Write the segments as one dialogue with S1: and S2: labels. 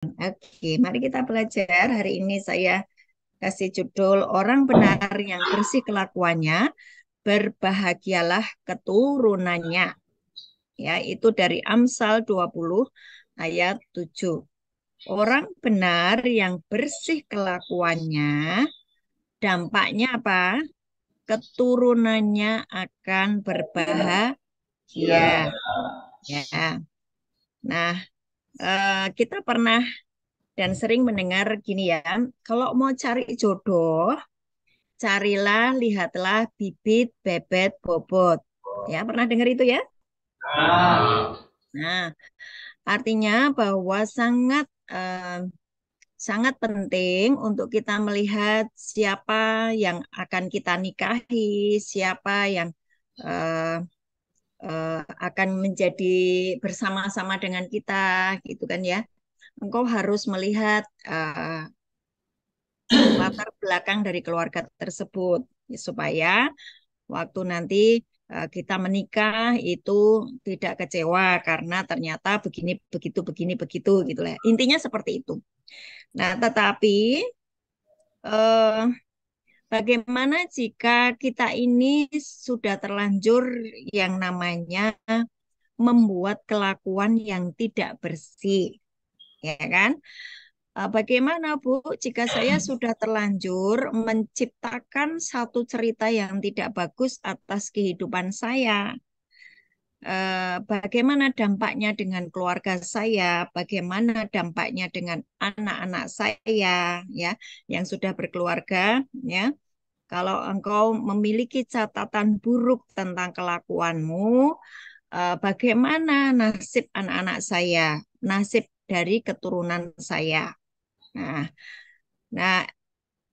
S1: Oke, mari kita belajar. Hari ini saya kasih judul Orang Benar yang Bersih Kelakuannya, Berbahagialah Keturunannya. Ya, itu dari Amsal 20 ayat 7. Orang benar yang bersih kelakuannya, dampaknya apa? Keturunannya akan berbahagia. Ya. Nah, kita pernah dan sering mendengar gini ya, kalau mau cari jodoh, carilah, lihatlah bibit, bebet, bobot. Ya, pernah dengar itu ya? Nah, artinya bahwa sangat penting untuk kita melihat siapa yang akan kita nikahi, siapa yang eh, akan menjadi bersama-sama dengan kita, gitu kan ya. Engkau harus melihat latar belakang dari keluarga tersebut supaya waktu nanti kita menikah itu tidak kecewa karena ternyata begini begitu gitu lah. Intinya seperti itu. Nah, tetapi eh, bagaimana jika kita ini sudah terlanjur yang namanya membuat kelakuan yang tidak bersih, ya kan? Bagaimana, Bu, jika saya sudah terlanjur menciptakan satu cerita yang tidak bagus atas kehidupan saya? Bagaimana dampaknya dengan keluarga saya? Bagaimana dampaknya dengan anak-anak saya, ya, yang sudah berkeluarga, ya? Kalau engkau memiliki catatan buruk tentang kelakuanmu, bagaimana nasib anak-anak saya, nasib dari keturunan saya? Nah, nah,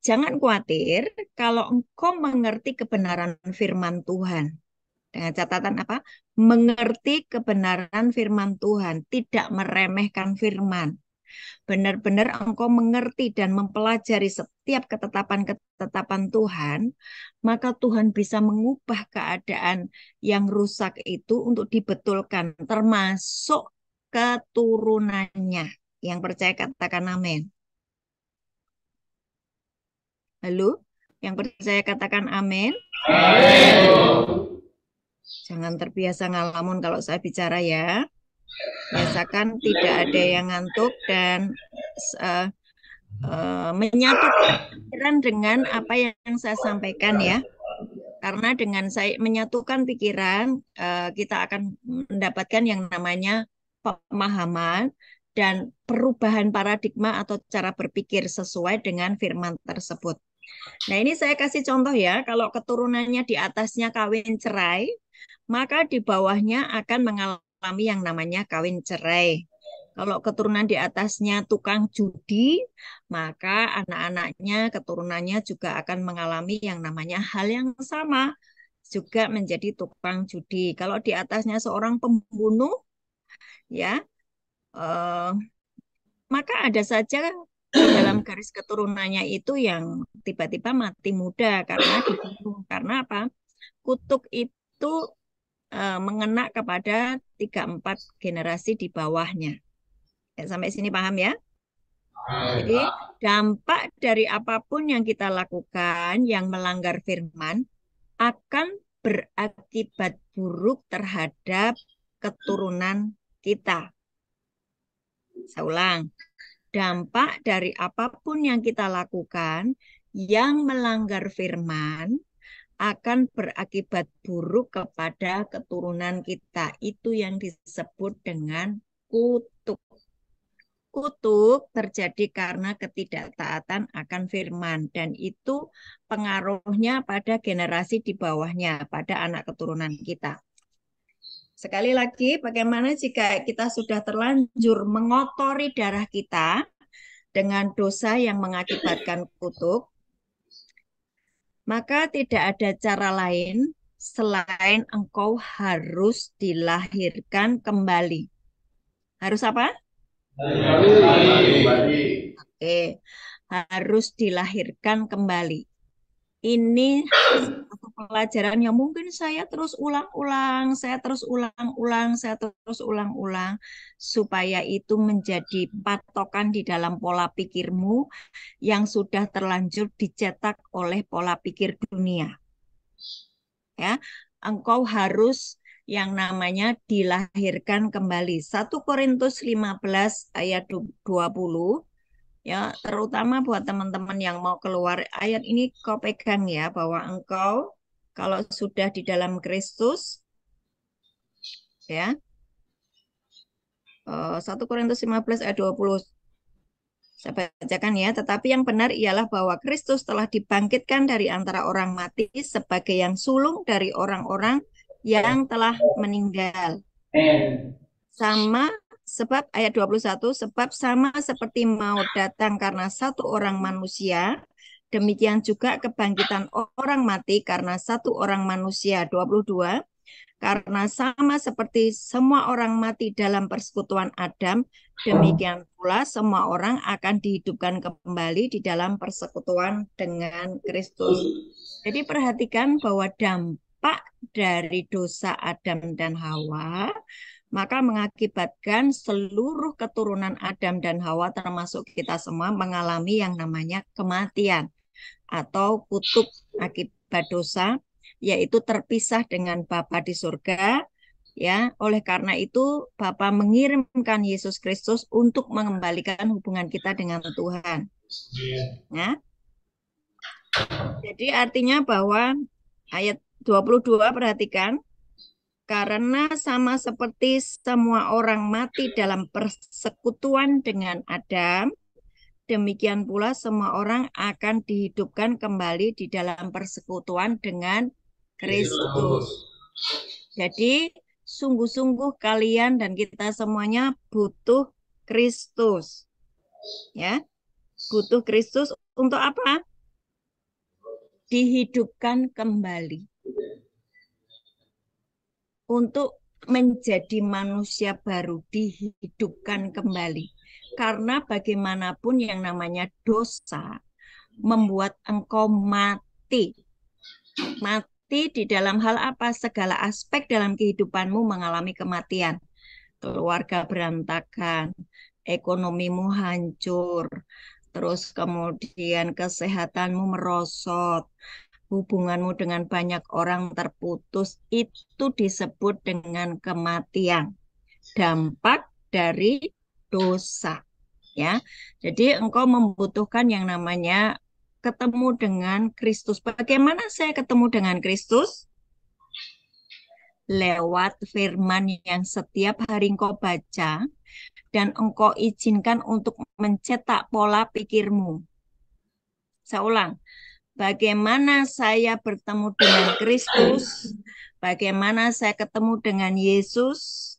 S1: jangan khawatir kalau engkau mengerti kebenaran firman Tuhan. Dengan catatan apa? Mengerti kebenaran firman Tuhan, tidak meremehkan firman. Benar-benar engkau mengerti dan mempelajari setiap ketetapan-ketetapan Tuhan, maka Tuhan bisa mengubah keadaan yang rusak itu untuk dibetulkan, termasuk keturunannya. Yang percaya katakan amin. Halo? Yang percaya katakan amin. Jangan terbiasa ngalamun kalau saya bicara ya. Biasakan tidak ada yang ngantuk dan uh, menyatukan pikiran dengan apa yang saya sampaikan ya. Karena dengan saya menyatukan pikiran, kita akan mendapatkan yang namanya pemahaman dan perubahan paradigma atau cara berpikir sesuai dengan firman tersebut. Nah, ini saya kasih contoh ya, kalau keturunannya di atasnya kawin cerai, maka di bawahnya akan mengalami yang namanya kawin cerai. Kalau keturunan di atasnya tukang judi, maka anak-anaknya, keturunannya juga akan mengalami yang namanya hal yang sama, juga menjadi tukang judi. Kalau di atasnya seorang pembunuh, ya, eh, maka ada saja di dalam garis keturunannya itu yang tiba-tiba mati muda karena dibunuh. Karena apa? Kutuk itu mengena kepada 3-4 generasi di bawahnya. Ya, sampai sini paham ya? Jadi dampak dari apapun yang kita lakukan yang melanggar firman akan berakibat buruk terhadap keturunan kita. Saya ulang, dampak dari apapun yang kita lakukan yang melanggar firman akan berakibat buruk kepada keturunan kita. Itu yang disebut dengan kutuk. Kutuk terjadi karena ketidaktaatan akan firman dan itu pengaruhnya pada generasi di bawahnya, pada anak keturunan kita. Sekali lagi, bagaimana jika kita sudah terlanjur mengotori darah kita dengan dosa yang mengakibatkan kutuk, maka tidak ada cara lain selain engkau harus dilahirkan kembali. Harus apa?
S2: Kembali.
S1: Oke, harus dilahirkan kembali. Ini satu pelajaran yang mungkin saya terus ulang-ulang, saya terus ulang-ulang, saya terus ulang-ulang, supaya itu menjadi patokan di dalam pola pikirmu yang sudah terlanjur dicetak oleh pola pikir dunia. Ya, engkau harus yang namanya dilahirkan kembali. 1 Korintus 15 ayat 20, ya, terutama buat teman-teman yang mau keluar ayat ini kau pegang ya, bahwa engkau kalau sudah di dalam Kristus, ya, 1 Korintus 15 ayat 20, saya bacakan ya, tetapi yang benar ialah bahwa Kristus telah dibangkitkan dari antara orang mati sebagai yang sulung dari orang-orang yang telah meninggal. Sama sebab ayat 21, sebab sama seperti maut datang karena satu orang manusia, demikian juga kebangkitan orang mati karena satu orang manusia. 22, karena sama seperti semua orang mati dalam persekutuan Adam, demikian pula semua orang akan dihidupkan kembali di dalam persekutuan dengan Kristus. Jadi perhatikan bahwa dampak dari dosa Adam dan Hawa maka mengakibatkan seluruh keturunan Adam dan Hawa termasuk kita semua mengalami yang namanya kematian atau kutuk akibat dosa, yaitu terpisah dengan Bapa di surga. Ya, oleh karena itu Bapa mengirimkan Yesus Kristus untuk mengembalikan hubungan kita dengan Tuhan. Ya. Jadi artinya bahwa ayat 22 perhatikan, karena sama seperti semua orang mati dalam persekutuan dengan Adam, demikian pula semua orang akan dihidupkan kembali di dalam persekutuan dengan Kristus. Jadi, sungguh-sungguh kalian dan kita semuanya butuh Kristus. Ya, butuh Kristus untuk apa? Dihidupkan kembali. Untuk menjadi manusia baru, dihidupkan kembali. Karena bagaimanapun yang namanya dosa membuat engkau mati. Mati di dalam hal apa? Segala aspek dalam kehidupanmu mengalami kematian. Keluarga berantakan, ekonomimu hancur, terus kemudian kesehatanmu merosot, hubunganmu dengan banyak orang terputus, itu disebut dengan kematian. Dampak dari dosa. Ya, jadi engkau membutuhkan yang namanya ketemu dengan Kristus. Bagaimana saya ketemu dengan Kristus? Lewat firman yang setiap hari engkau baca dan engkau izinkan untuk mencetak pola pikirmu. Saya ulang, bagaimana saya bertemu dengan Kristus? Bagaimana saya ketemu dengan Yesus?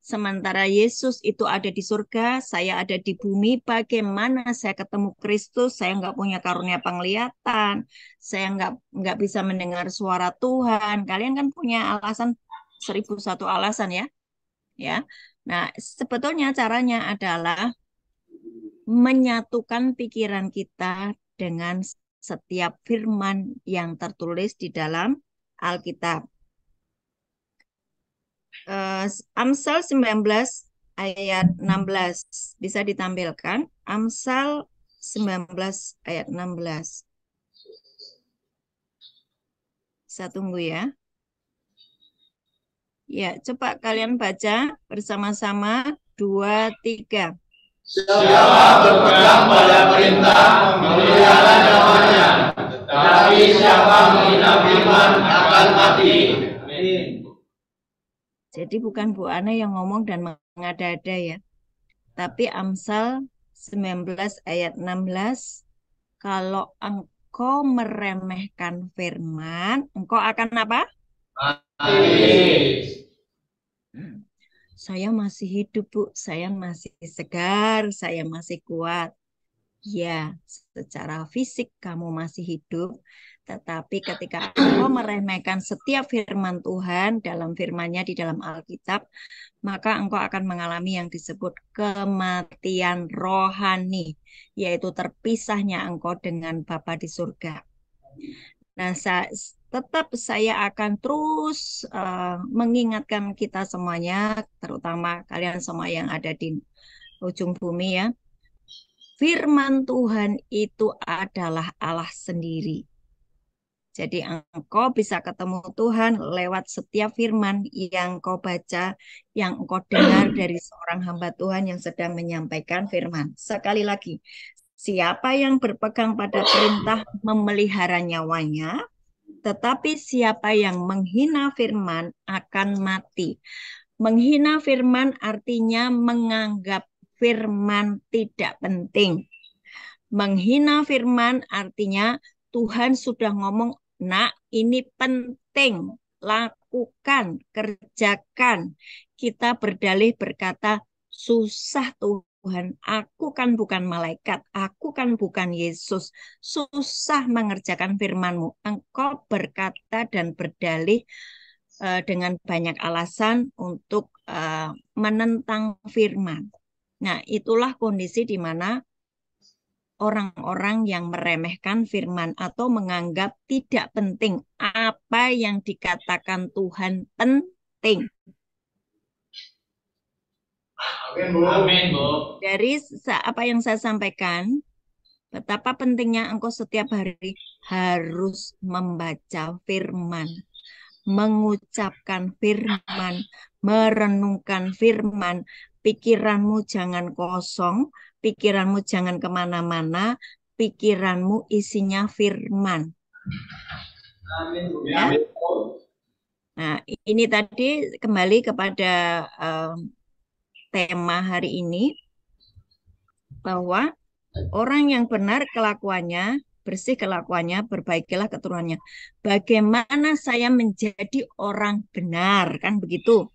S1: Sementara Yesus itu ada di surga, saya ada di bumi. Bagaimana saya ketemu Kristus? Saya nggak punya karunia penglihatan, saya nggak bisa mendengar suara Tuhan. Kalian kan punya alasan 1001 alasan ya, ya. Nah, sebetulnya caranya adalah menyatukan pikiran kita dengan setiap firman yang tertulis di dalam Alkitab. Amsal 19 ayat 16 bisa ditampilkan. Amsal 19 ayat 16. Saya tunggu ya. Ya, coba kalian baca bersama-sama. 2, 3.
S2: Siapa berpegang pada perintah memelihara nyawanya, tetapi siapa menghina firman akan mati.
S1: Jadi bukan Bu Ana yang ngomong dan mengada-ada ya. Tapi Amsal 19 ayat 16, kalau engkau meremehkan firman, engkau akan apa?
S2: Mati.
S1: Saya masih hidup, Bu. Saya masih segar, saya masih kuat. Ya, secara fisik kamu masih hidup, tetapi ketika engkau meremehkan setiap firman Tuhan dalam firman-Nya di dalam Alkitab, maka engkau akan mengalami yang disebut kematian rohani, yaitu terpisahnya engkau dengan Bapa di surga. Nah, tetap saya akan terus mengingatkan kita semuanya, terutama kalian semua yang ada di ujung bumi ya. Firman Tuhan itu adalah Allah sendiri. Jadi engkau bisa ketemu Tuhan lewat setiap firman yang kau baca, yang engkau dengar dari seorang hamba Tuhan yang sedang menyampaikan firman. Sekali lagi, siapa yang berpegang pada perintah memelihara nyawanya, tetapi siapa yang menghina firman akan mati. Menghina firman artinya menganggap firman tidak penting. Menghina firman artinya Tuhan sudah ngomong, nak ini penting, lakukan, kerjakan. Kita berdalih berkata, susah Tuhan, aku kan bukan malaikat, aku kan bukan Yesus. Susah mengerjakan firman-Mu. Engkau berkata dan berdalih dengan banyak alasan untuk menentang firman. Nah, itulah kondisi di mana orang-orang yang meremehkan firman atau menganggap tidak penting apa yang dikatakan Tuhan penting.
S2: Amin, Bu.
S1: Dari apa yang saya sampaikan, betapa pentingnya engkau setiap hari harus membaca firman, mengucapkan firman, merenungkan firman. Pikiranmu jangan kosong, pikiranmu jangan kemana-mana, pikiranmu isinya firman.
S2: Amin, Bu.
S1: Ya. Nah, ini tadi kembali kepada tema hari ini, bahwa orang yang benar kelakuannya, bersih kelakuannya, perbaikilah keturunannya. Bagaimana saya menjadi orang benar, kan begitu?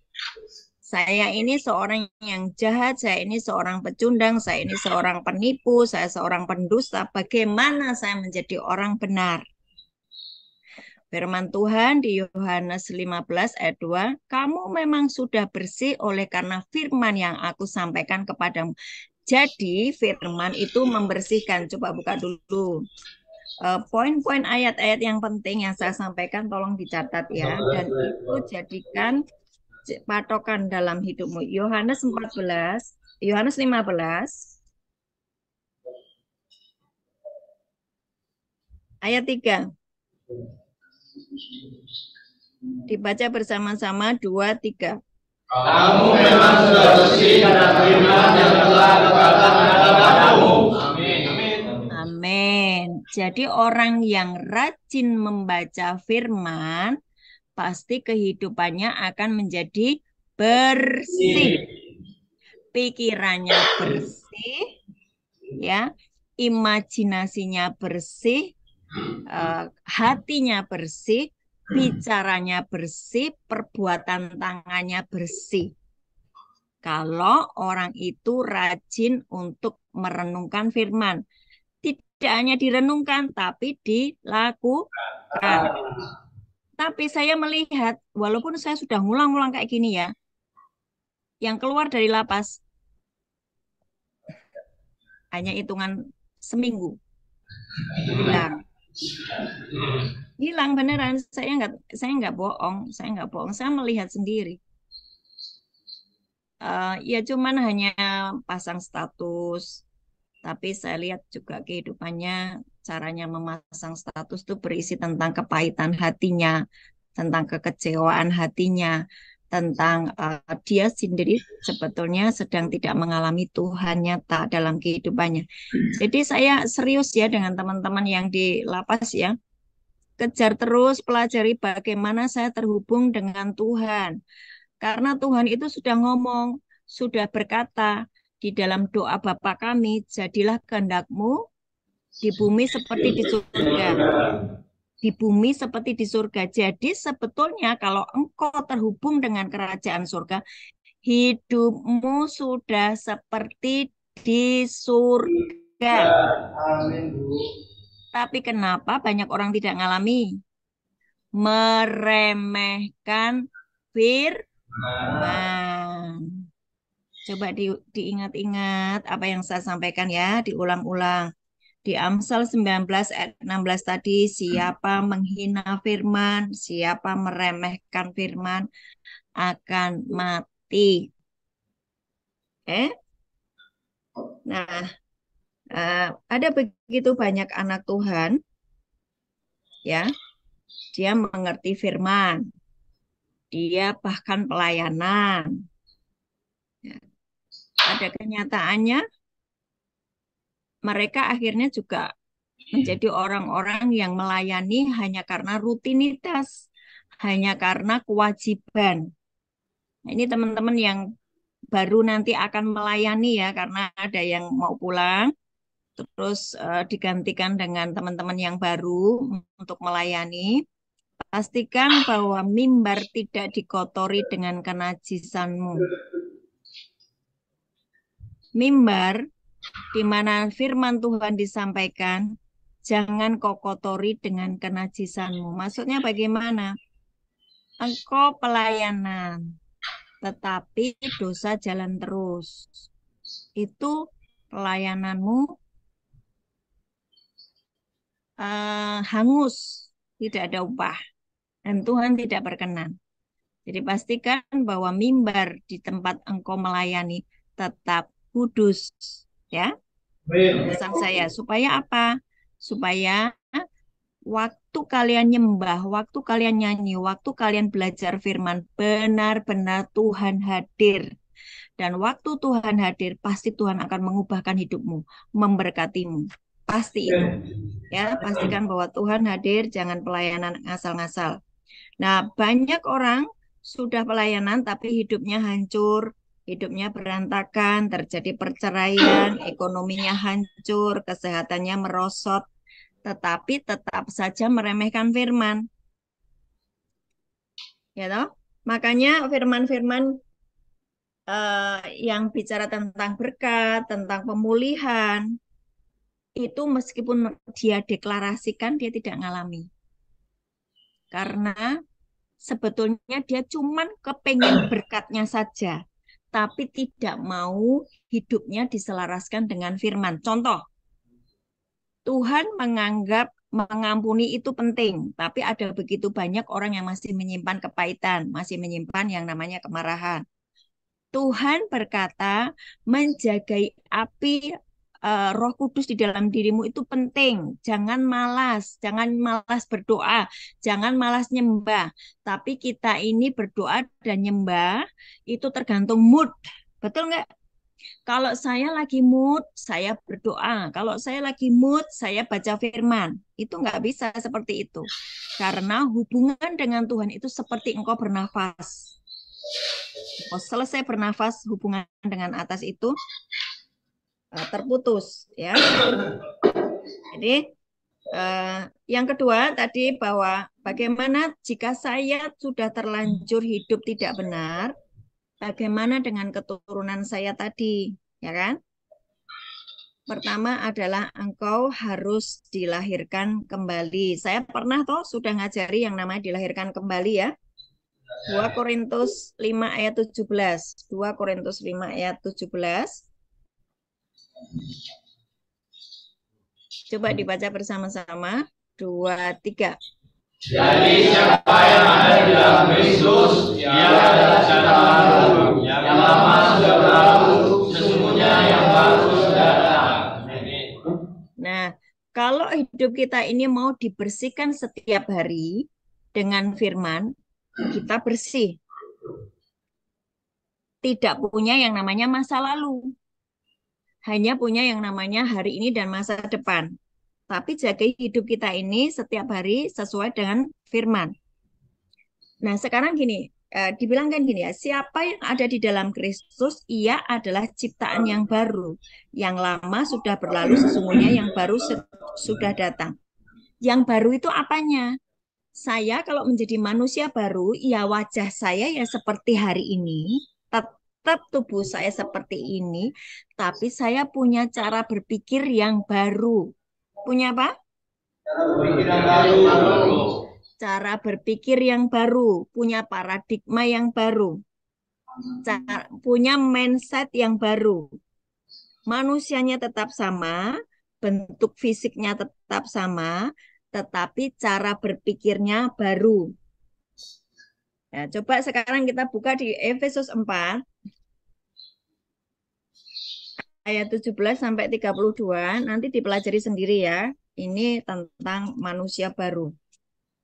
S1: Saya ini seorang yang jahat, saya ini seorang pecundang, saya ini seorang penipu, saya seorang pendusta. Bagaimana saya menjadi orang benar? Firman Tuhan di Yohanes 15 ayat 2, kamu memang sudah bersih oleh karena firman yang aku sampaikan kepadamu. Jadi firman itu membersihkan. Coba buka dulu. Poin-poin ayat-ayat yang penting yang saya sampaikan tolong dicatat ya. Dan itu jadikan patokan dalam hidupmu. Yohanes 15 ayat 3. Dibaca bersama-sama 2, 3.
S2: Kamu memang sudah bersih karena firman yang telah kukatakan kepadamu. Amin.
S1: Amin. Jadi orang yang rajin membaca firman, pasti kehidupannya akan menjadi bersih. Pikirannya bersih, ya, imajinasinya bersih, hatinya bersih, bicaranya bersih, perbuatan tangannya bersih. Kalau orang itu rajin untuk merenungkan firman, tidak hanya direnungkan, tapi dilakukan. Tapi saya melihat, walaupun saya sudah ngulang-ngulang kayak gini ya, yang keluar dari lapas hanya hitungan seminggu, hilang. Hilang beneran, saya nggak bohong, saya melihat sendiri. Ya cuman hanya pasang status, tapi saya lihat juga kehidupannya, caranya memasang status itu berisi tentang kepahitan hatinya, tentang kekecewaan hatinya, tentang dia sendiri sebetulnya sedang tidak mengalami Tuhan nyata dalam kehidupannya. Jadi saya serius ya dengan teman-teman yang di lapas ya. Kejar terus, pelajari bagaimana saya terhubung dengan Tuhan. Karena Tuhan itu sudah ngomong, sudah berkata di dalam doa Bapa kami, jadilah kehendak-Mu di bumi seperti di surga. Di bumi seperti di surga. Jadi sebetulnya kalau engkau terhubung dengan kerajaan surga, hidupmu sudah seperti di surga.
S2: Amin, Bu.
S1: Tapi kenapa banyak orang tidak mengalami? Meremehkan firman. Coba diingat-ingat apa yang saya sampaikan ya, diulang-ulang. Di Amsal 19 ayat 16 tadi, siapa menghina firman, siapa meremehkan firman akan mati. Nah, ada begitu banyak anak Tuhan, ya, dia mengerti firman, dia bahkan pelayanan. Ya. Pada kenyataannya, mereka akhirnya juga menjadi orang-orang yang melayani hanya karena rutinitas, hanya karena kewajiban. Nah, ini teman-teman yang baru nanti akan melayani ya, karena ada yang mau pulang, terus digantikan dengan teman-teman yang baru untuk melayani. Pastikan bahwa mimbar tidak dikotori dengan kenajisanmu. Mimbar di mana firman Tuhan disampaikan, jangan kau kotori dengan kenajisanmu. Maksudnya bagaimana? Engkau pelayanan, tetapi dosa jalan terus. Itu pelayananmu hangus, tidak ada upah, dan Tuhan tidak berkenan. Jadi pastikan bahwa mimbar di tempat engkau melayani tetap kudus, ya. Pesan saya supaya apa? Supaya waktu kalian nyembah, waktu kalian nyanyi, waktu kalian belajar firman, benar-benar Tuhan hadir. Dan waktu Tuhan hadir, pasti Tuhan akan mengubahkan hidupmu, memberkatimu. Pasti itu. Ya, pastikan bahwa Tuhan hadir, jangan pelayanan ngasal-ngasal. Nah, banyak orang sudah pelayanan tapi hidupnya hancur, hidupnya berantakan, terjadi perceraian, ekonominya hancur, kesehatannya merosot, tetapi tetap saja meremehkan firman. Ya toh? Makanya firman-firman yang bicara tentang berkat, tentang pemulihan, itu meskipun dia deklarasikan, dia tidak ngalami. Karena sebetulnya dia cuman kepengen berkatnya saja, tapi tidak mau hidupnya diselaraskan dengan firman. Contoh, Tuhan menganggap mengampuni itu penting, tapi ada begitu banyak orang yang masih menyimpan kepahitan, masih menyimpan yang namanya kemarahan. Tuhan berkata, menjagai api Roh Kudus di dalam dirimu itu penting. Jangan malas berdoa, jangan malas nyembah. Tapi kita ini berdoa dan nyembah itu tergantung mood. Betul nggak? Kalau saya lagi mood, saya berdoa. Kalau saya lagi mood, saya baca firman. Itu nggak bisa seperti itu. Karena hubungan dengan Tuhan itu seperti engkau bernafas. Engkau selesai bernafas, hubungan dengan atas itu terputus, ya. Jadi yang kedua tadi bahwa bagaimana jika saya sudah terlanjur hidup tidak benar, bagaimana dengan keturunan saya tadi, ya kan? Pertama adalah engkau harus dilahirkan kembali. Saya pernah toh sudah ngajari yang namanya dilahirkan kembali ya. 2 Korintus 5 ayat 17. 2 Korintus 5 ayat 17. Coba dibaca bersama-sama. 2, 3.
S2: Jadi siapa yang ada di dalam Kristus, ia adalah ciptaan baru. Yang lama sudah berlalu, sesungguhnya yang baru sudah datang.
S1: Nah, kalau hidup kita ini mau dibersihkan setiap hari dengan firman, kita bersih. Tidak punya yang namanya masa lalu. Hanya punya yang namanya hari ini dan masa depan. Tapi jaga hidup kita ini setiap hari sesuai dengan firman. Nah, sekarang gini, dibilangkan gini ya, siapa yang ada di dalam Kristus, ia adalah ciptaan yang baru. Yang lama sudah berlalu, sesungguhnya yang baru sudah datang. Yang baru itu apanya? Saya kalau menjadi manusia baru, ya wajah saya ya seperti hari ini, tetap tubuh saya seperti ini, tapi saya punya cara berpikir yang baru. Punya apa? Cara berpikir yang baru, punya paradigma yang baru, punya mindset yang baru. Manusianya tetap sama, bentuk fisiknya tetap sama, tetapi cara berpikirnya baru. Ya, coba sekarang kita buka di Efesus 4 ayat 17 sampai 32, nanti dipelajari sendiri ya. Ini tentang manusia baru.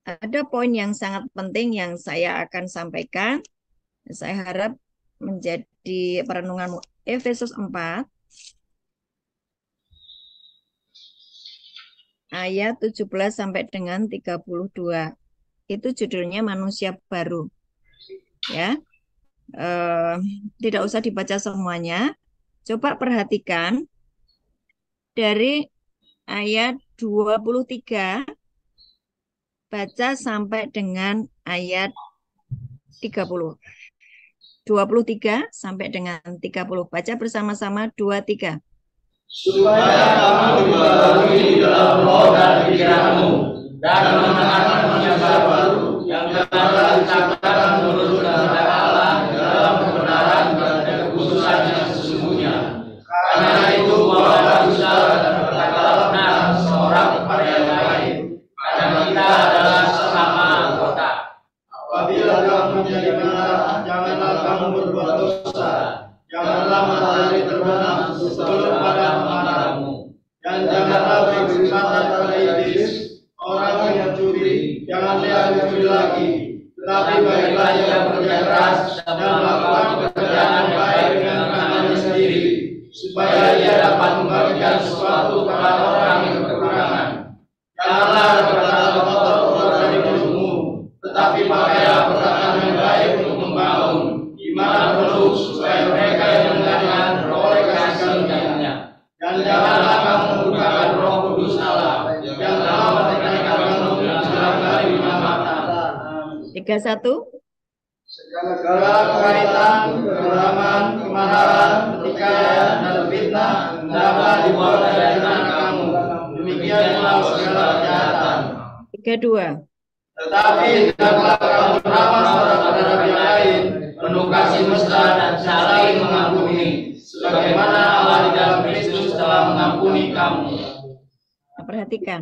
S1: Ada poin yang sangat penting yang saya akan sampaikan. Saya harap menjadi perenunganmu. Efesus 4 ayat 17 sampai dengan 32. Itu judulnya manusia baru. Ya. Tidak usah dibaca semuanya. Coba perhatikan dari ayat 23 baca sampai dengan ayat 30. 23 sampai dengan 30. Baca bersama-sama 23.
S2: Supaya kamu diperbarui di dalam roh dan pikiranmu, dan mengenakan manusia baru yang telah diciptakan menurut kehendak Allah dalam kebenaran dan kekudusan yang sesungguhnya. Karena itu buanglah dusta dan berkatalah benar seorang kepada yang lain, karena kita adalah sesama anggota. Apabila kamu menjadi benar, janganlah kamu berbuat dosa. Janganlah matahari terbenam sebelum pada amarahmu, dan janganlah beri kesempatan pada iblis, orang yang curi. Jangan dia curi lagi, tetapi baiklah ia bekerja keras dan melakukan pekerjaan yang baik dengan tangannya sendiri, supaya ia dapat membagikan sesuatu kepada orang yang kekurangan. Janganlah berkata kotor dari mulutmu, tetapi pakailah perkataan yang baik untuk membangun iman penuh, supaya mereka yang mendengarkan beroleh kasih karunia-Nya. Dan janganlah kamu menggunakan Roh Kudus Allah yang telah menaikkanmu dalam kali penyelamatan.
S1: 31.
S2: Segala kekaitan, kegelapan, kemarahan, pertikaian, dan fitnah hendaklah dibuang dari antara kamu. Demikian pula segala kejahatan.
S1: 32.
S2: Tetapi hendaklah kamu ramah seorang terhadap yang lain, penuh kasih mesra dan saling mengampuni, sebagaimana Allah di dalam Kristus telah mengampuni kamu.
S1: Nah, perhatikan.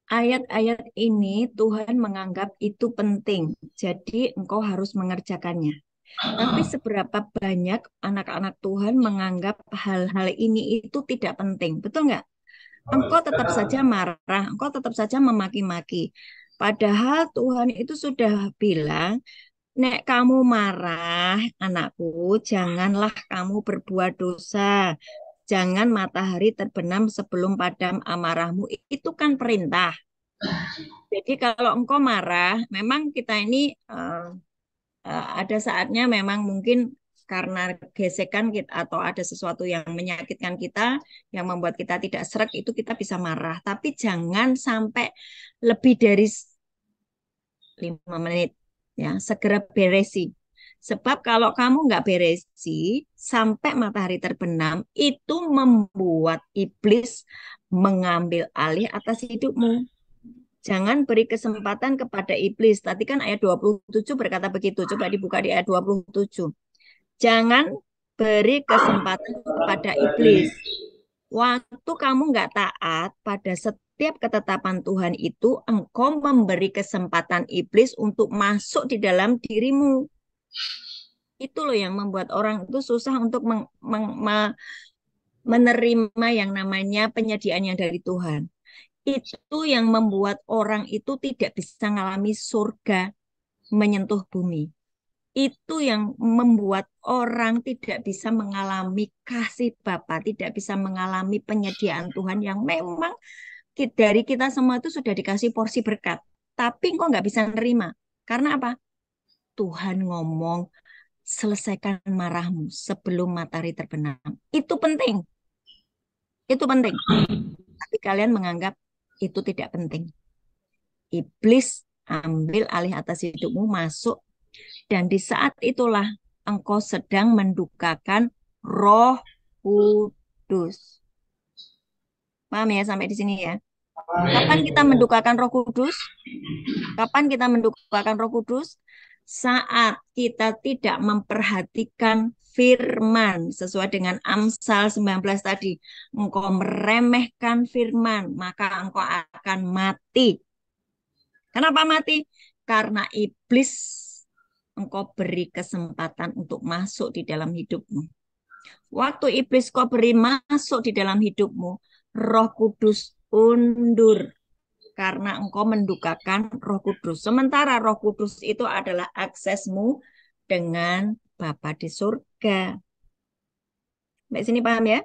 S1: Ayat-ayat ini Tuhan menganggap itu penting. Jadi engkau harus mengerjakannya. Tapi seberapa banyak anak-anak Tuhan menganggap hal-hal ini itu tidak penting. Betul nggak? Engkau tetap saja marah, engkau tetap saja memaki-maki. Padahal Tuhan itu sudah bilang, nek kamu marah, anakku, janganlah kamu berbuat dosa. Jangan matahari terbenam sebelum padam amarahmu. Itu kan perintah. Jadi kalau engkau marah, memang kita ini ada saatnya memang mungkin karena gesekan kita atau ada sesuatu yang menyakitkan kita, yang membuat kita tidak sreg, itu kita bisa marah. Tapi jangan sampai lebih dari 5 menit. Ya, segera beresi. Sebab kalau kamu nggak beresi sampai matahari terbenam, itu membuat iblis mengambil alih atas hidupmu. Jangan beri kesempatan kepada iblis. Tadi kan ayat 27 berkata begitu. Coba dibuka di ayat 27. Jangan beri kesempatan kepada iblis. Waktu kamu nggak taat pada setiap ketetapan Tuhan itu, engkau memberi kesempatan iblis untuk masuk di dalam dirimu. Itu loh yang membuat orang itu susah untuk menerima yang namanya penyediaan yang dari Tuhan. Itu yang membuat orang itu tidak bisa mengalami surga menyentuh bumi. Itu yang membuat orang tidak bisa mengalami kasih Bapa, tidak bisa mengalami penyediaan Tuhan yang memang dari kita semua itu sudah dikasih porsi berkat. Tapi kok nggak bisa nerima. Karena apa? Tuhan ngomong, selesaikan marahmu sebelum matahari terbenam. Itu penting. Itu penting. Tapi kalian menganggap itu tidak penting. Iblis ambil alih atas hidupmu, masuk, dan di saat itulah engkau sedang mendukakan Roh Kudus. Paham ya sampai di sini ya? Kapan kita mendukakan Roh Kudus? Kapan kita mendukakan Roh Kudus? Saat kita tidak memperhatikan firman sesuai dengan Amsal 19 tadi, engkau meremehkan firman, maka engkau akan mati. Kenapa mati? Karena iblis engkau beri kesempatan untuk masuk di dalam hidupmu. Waktu iblis kau beri masuk di dalam hidupmu, Roh Kudus undur karena engkau mendukakan Roh Kudus. Sementara Roh Kudus itu adalah aksesmu dengan Bapa di surga. Sampai sini paham ya?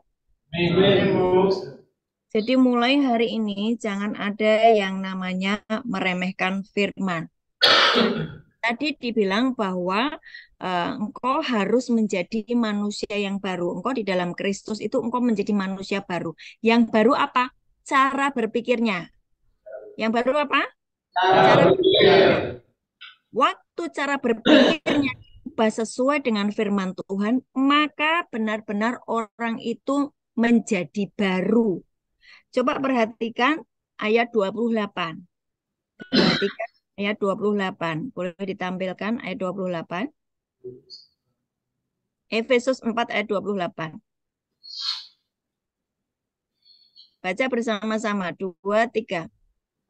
S1: Jadi mulai hari ini jangan ada yang namanya meremehkan firman. Tadi dibilang bahwa engkau harus menjadi manusia yang baru. Engkau di dalam Kristus itu engkau menjadi manusia baru. Yang baru apa? Cara berpikirnya. Yang baru apa? Cara berpikirnya. Waktu cara berpikirnya diubah sesuai dengan firman Tuhan, maka benar-benar orang itu menjadi baru. Coba perhatikan ayat 28. Perhatikan ayat 28. Boleh ditampilkan ayat 28. Efesus 4 ayat 28. Baca bersama-sama. 2, 3.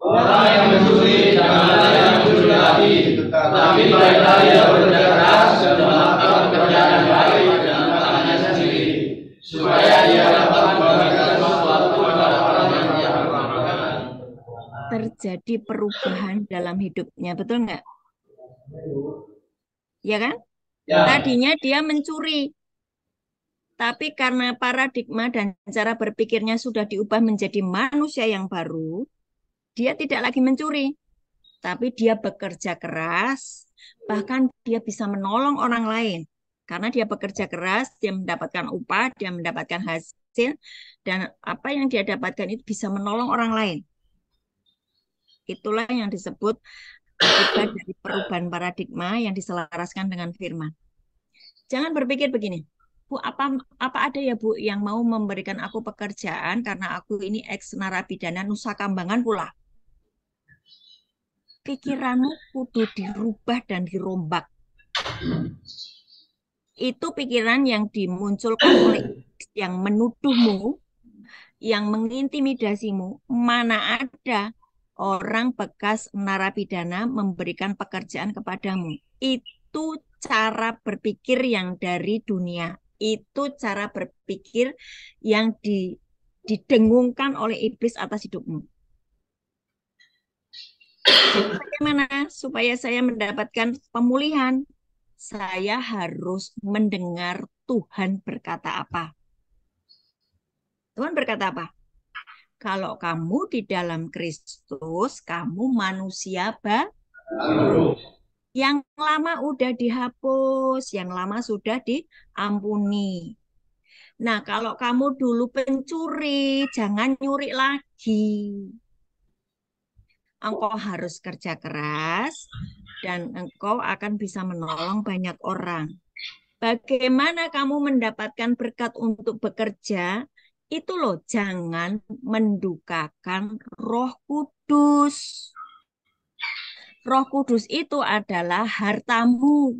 S2: Orang yang mencuri janganlah yang mencuri lagi, tetapi baiklah ia bekerja keras dan melakukan pekerjaan yang baik dengan tangannya sendiri, supaya ia dapat membagikan sesuatu kepada orang yang dia bermanfaat.
S1: Terjadi perubahan dalam hidupnya, betul nggak? Ya kan?
S2: Ya.
S1: Tadinya dia mencuri, tapi karena paradigma dan cara berpikirnya sudah diubah menjadi manusia yang baru, dia tidak lagi mencuri, tapi dia bekerja keras, bahkan dia bisa menolong orang lain. Karena dia bekerja keras, dia mendapatkan upah, dia mendapatkan hasil, dan apa yang dia dapatkan itu bisa menolong orang lain. Itulah yang disebut akibat dari perubahan paradigma yang diselaraskan dengan firman. Jangan berpikir begini, Bu, apa ada ya Bu yang mau memberikan aku pekerjaan karena aku ini ex narapidana Nusa Kambangan pula. Pikiranmu kudu dirubah dan dirombak. Itu pikiran yang dimunculkan oleh yang menuduhmu, yang mengintimidasimu. Mana ada orang bekas narapidana memberikan pekerjaan kepadamu. Itu cara berpikir yang dari dunia. Itu cara berpikir yang didengungkan oleh iblis atas hidupmu. Bagaimana supaya saya mendapatkan pemulihan? Saya harus mendengar Tuhan berkata apa. Tuhan berkata apa? Kalau kamu di dalam Kristus, kamu manusia baru. Yang lama udah dihapus, yang lama sudah diampuni. Nah, kalau kamu dulu pencuri, jangan nyuri lagi. Engkau harus kerja keras dan engkau akan bisa menolong banyak orang. Bagaimana kamu mendapatkan berkat untuk bekerja? Itu loh, jangan mendukakan Roh Kudus. Roh Kudus itu adalah hartamu.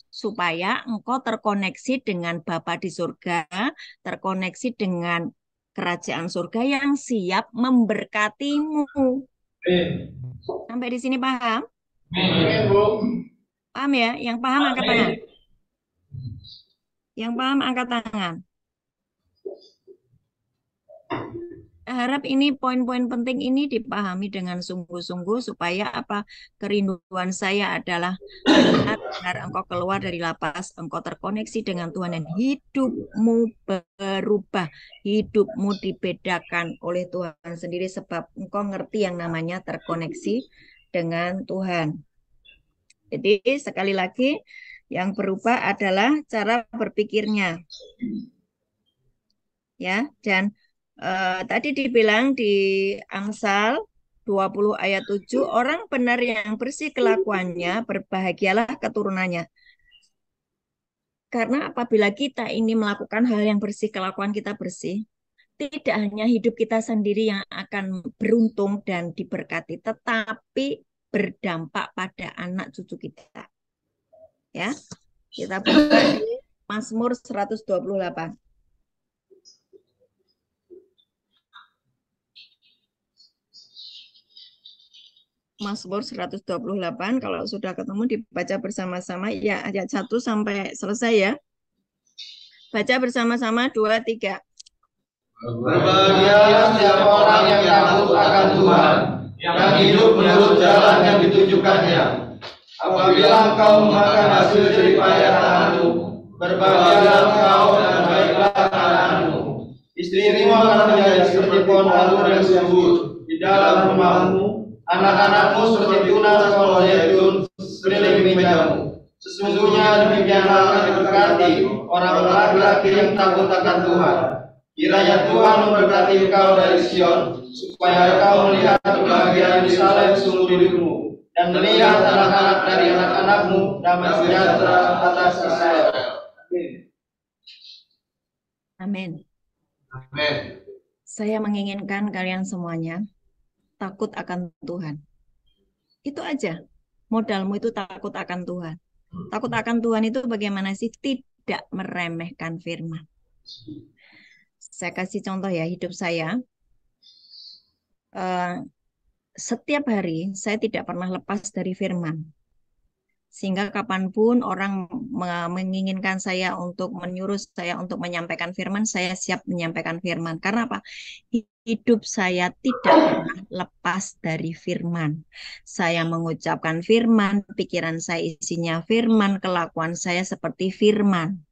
S1: Supaya engkau terkoneksi dengan Bapa di surga, terkoneksi dengan kerajaan surga yang siap memberkatimu. Sampai di sini paham? Paham ya? Yang paham angkat tangan. Yang paham angkat tangan. Harap ini poin-poin penting ini dipahami dengan sungguh-sungguh supaya apa? Kerinduan saya adalah benar-benar engkau keluar dari lapas, engkau terkoneksi dengan Tuhan dan hidupmu berubah, hidupmu dibedakan oleh Tuhan sendiri sebab engkau ngerti yang namanya terkoneksi dengan Tuhan. Jadi sekali lagi yang berubah adalah cara berpikirnya. Ya, dan tadi dibilang di Amsal 20 ayat 7, orang benar yang bersih kelakuannya, berbahagialah keturunannya. Karena apabila kita ini melakukan hal yang bersih, kelakuan kita bersih, tidak hanya hidup kita sendiri yang akan beruntung dan diberkati, tetapi berdampak pada anak cucu kita. Ya, kita buka di Mazmur 128. Mazmur 128, kalau sudah ketemu dibaca bersama-sama ya, ayat 1 sampai selesai ya. Baca bersama-sama 2, 3.
S2: Berbahagia setiap orang yang takut akan Tuhan, yang hidup menurut jalan yang ditunjukkannya. Apabila engkau memakan hasil jeripaya tanganmu, berbahagialah engkau dan baiklah tanganmu. Istrimu akan menjadi seperti pohon anggur yang subur di dalam rumahmu, anak-anakmu seperti tunas pohon zaitun sekeliling mejamu. Sesungguhnya demikianlah akan diberkati orang laki-laki yang takut akan Tuhan. Kiranya Tuhan memberkati engkau dari Sion, supaya engkau melihat kebahagiaan di Salem seumur hidupmu, dan melihat anak-anak dari anak-anakmu damai sejahtera atas Israel.
S1: Amin.
S2: Amin.
S1: Saya menginginkan kalian semuanya takut akan Tuhan. Itu aja. Modalmu itu takut akan Tuhan. Takut akan Tuhan itu bagaimana sih? Tidak meremehkan firman. Saya kasih contoh ya, hidup saya. Setiap hari saya tidak pernah lepas dari firman. Sehingga kapanpun orang menginginkan saya untuk menyuruh saya untuk menyampaikan firman, saya siap menyampaikan firman. Karena apa? Hidup saya tidak pernah lepas dari firman. Saya mengucapkan firman, pikiran saya isinya firman, kelakuan saya seperti firman.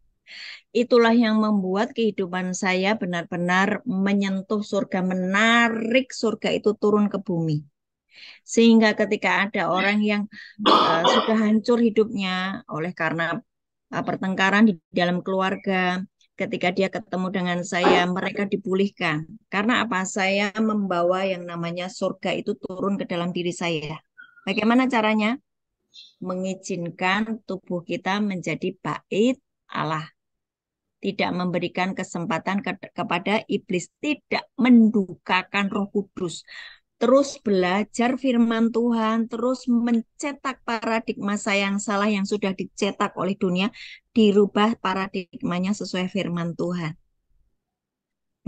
S1: Itulah yang membuat kehidupan saya benar-benar menyentuh surga, menarik surga itu turun ke bumi. Sehingga ketika ada orang yang sudah hancur hidupnya oleh karena pertengkaran di dalam keluarga, ketika dia ketemu dengan saya, mereka dipulihkan. Karena apa? Saya membawa yang namanya surga itu turun ke dalam diri saya. Bagaimana caranya? Mengizinkan tubuh kita menjadi bait Allah. Tidak memberikan kesempatan kepada iblis, tidak mendukakan Roh Kudus. Terus belajar firman Tuhan, terus mencetak paradigma saya yang salah yang sudah dicetak oleh dunia, dirubah paradigmanya sesuai firman Tuhan.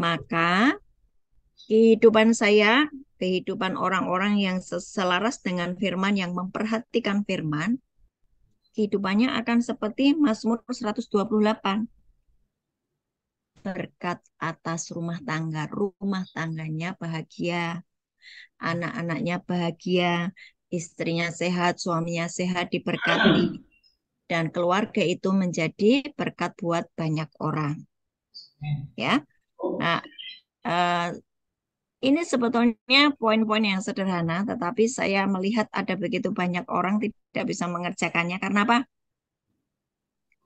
S1: Maka kehidupan saya, kehidupan orang-orang yang selaras dengan firman, yang memperhatikan firman, kehidupannya akan seperti Mazmur 128. Berkat atas rumah tangganya bahagia, anak-anaknya bahagia, istrinya sehat, suaminya sehat, diberkati, dan keluarga itu menjadi berkat buat banyak orang. Ya, nah ini sebetulnya poin-poin yang sederhana, tetapi saya melihat ada begitu banyak orang tidak bisa mengerjakannya. Karena apa?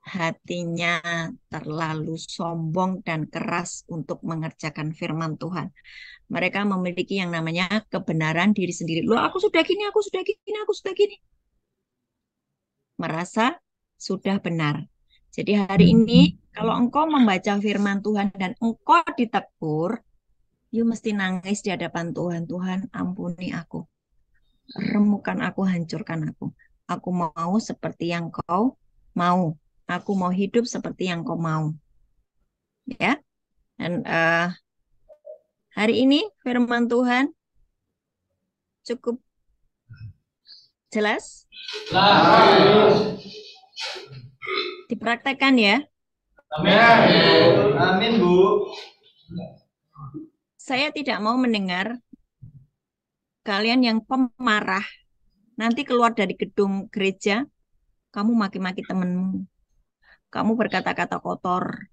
S1: Hatinya terlalu sombong dan keras untuk mengerjakan firman Tuhan. Mereka memiliki yang namanya kebenaran diri sendiri. Loh, aku sudah gini, aku sudah gini, aku sudah gini. Merasa sudah benar. Jadi hari ini, kalau engkau membaca firman Tuhan dan engkau ditegur, you mesti nangis di hadapan Tuhan. Tuhan, ampuni aku. Remukan aku, hancurkan aku. Aku mau seperti yang kau mau. Aku mau hidup seperti yang kau mau. Ya. Dan hari ini firman Tuhan cukup jelas. Dipraktekkan ya.
S2: Amin. Amin, Bu.
S1: Saya tidak mau mendengar kalian yang pemarah. Nanti keluar dari gedung gereja, kamu maki-maki temenmu. Kamu berkata-kata kotor.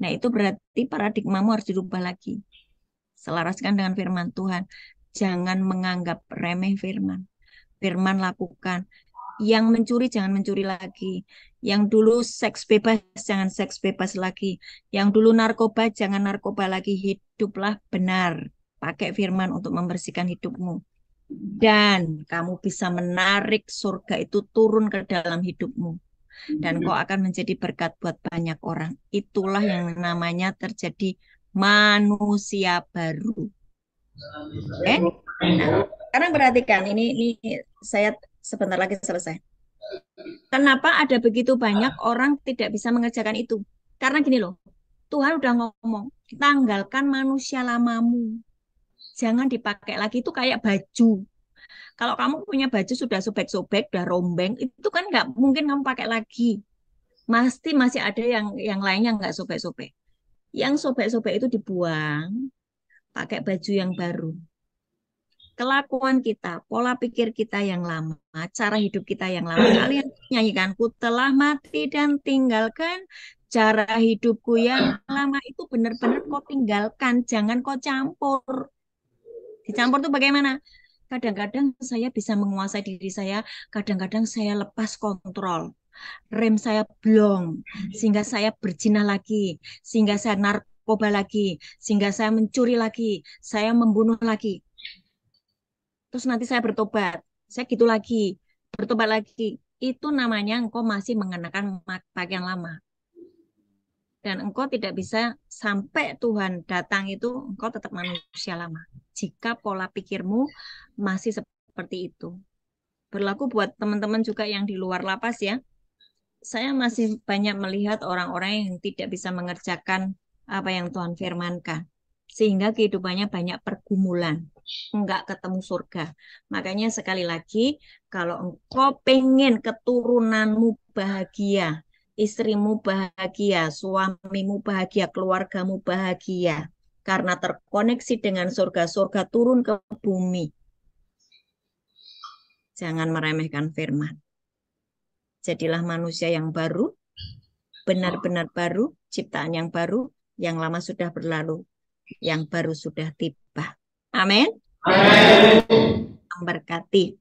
S1: Nah, itu berarti paradigmamu harus dirubah lagi. Selaraskan dengan firman Tuhan. Jangan menganggap remeh firman. Firman lakukan. Yang mencuri, jangan mencuri lagi. Yang dulu seks bebas, jangan seks bebas lagi. Yang dulu narkoba, jangan narkoba lagi. Hiduplah benar. Pakai firman untuk membersihkan hidupmu. Dan kamu bisa menarik surga itu turun ke dalam hidupmu. Dan kau akan menjadi berkat buat banyak orang. Itulah yang namanya terjadi manusia baru. Oke? Nah, sekarang perhatikan, ini saya sebentar lagi selesai. Kenapa ada begitu banyak orang tidak bisa mengerjakan itu? Karena gini loh, Tuhan udah ngomong, tanggalkan manusia lamamu. Jangan dipakai lagi, itu kayak baju. Kalau kamu punya baju sudah sobek-sobek, udah rombeng, itu kan nggak mungkin kamu pakai lagi. Pasti masih ada yang lainnya nggak sobek-sobek. Yang sobek-sobek itu dibuang, pakai baju yang baru. Kelakuan kita, pola pikir kita yang lama, cara hidup kita yang lama. Kalian nyanyikan, ku telah mati dan tinggalkan cara hidupku yang lama, itu benar-benar kau tinggalkan, jangan kau campur. Dicampur tuh bagaimana? Kadang-kadang saya bisa menguasai diri saya, kadang-kadang saya lepas kontrol. Rem saya blong, sehingga saya berzina lagi, sehingga saya narkoba lagi, sehingga saya mencuri lagi, saya membunuh lagi. Terus nanti saya bertobat, saya gitu lagi, bertobat lagi. Itu namanya engkau masih mengenakan pakaian lama. Dan engkau tidak bisa sampai Tuhan datang itu, engkau tetap manusia lama. Jika pola pikirmu masih seperti itu. Berlaku buat teman-teman juga yang di luar lapas ya. Saya masih banyak melihat orang-orang yang tidak bisa mengerjakan apa yang Tuhan firmankan. Sehingga kehidupannya banyak pergumulan. Enggak ketemu surga. Makanya sekali lagi, kalau engkau pengen keturunanmu bahagia, istrimu bahagia, suamimu bahagia, keluargamu bahagia, karena terkoneksi dengan surga-surga turun ke bumi. Jangan meremehkan firman. Jadilah manusia yang baru, benar-benar baru, ciptaan yang baru, yang lama sudah berlalu, yang baru sudah tiba. Amin.
S2: Amin.
S1: Memberkati.